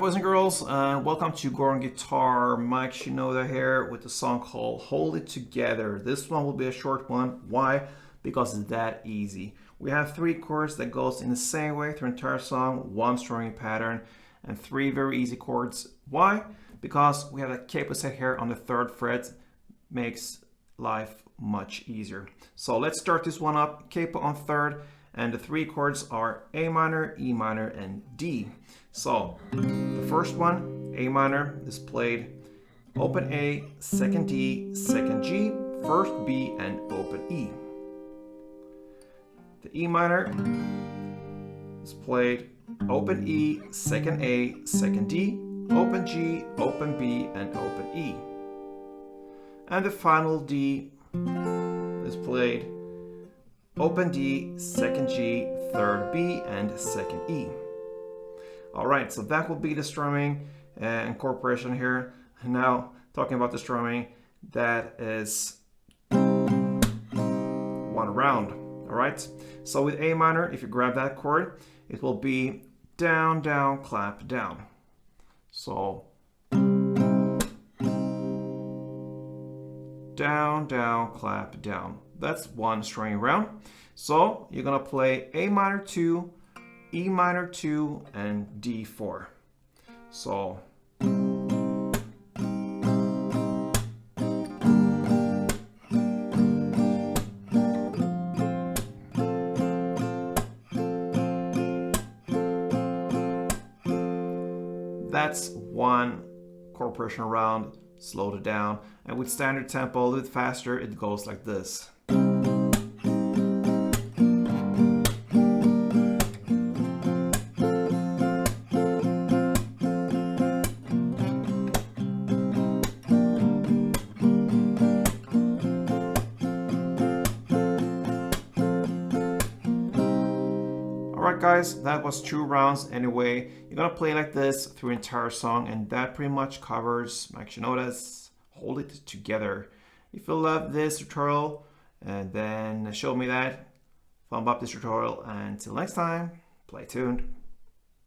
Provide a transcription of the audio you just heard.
boys and girls, welcome to Goran Guitar. Mike SHINODA here with a song called Hold It Together. This one will be a short one. Why? Because it's that easy. We have 3 chords that goes in the same way through the entire song, 1 strumming pattern, and 3 very easy chords. Why? Because we have a capo set here on the 3rd fret, makes life much easier. So let's start this one up, capo on 3rd, and the 3 chords are A minor, E minor, and D. So the first one, A minor, is played open A, 2nd D, 2nd G, 1st B, and open E. The E minor is played open E, 2nd A, 2nd D, open G, open B, and open E. And the final D is played open D, 2nd G, 3rd B, and 2nd E. Alright, so that will be the strumming incorporation here. Now, talking about the strumming, that is 1 round. Alright, so with A minor, if you grab that chord, it will be down, down, clap, down. So, down, down, clap, down. That's 1 strumming round. So, you're gonna play A minor 2, E minor 2, and D4. So that's 1 incorporation round, slowed it down, and with standard tempo a little bit faster, it goes like this. Alright guys, that was 2 rounds anyway. You're gonna play like this through the entire song, and that pretty much covers Mike SHINODA's Hold It Together. If you love this tutorial, and then show me that, thumb up this tutorial, and until next time, play tuned.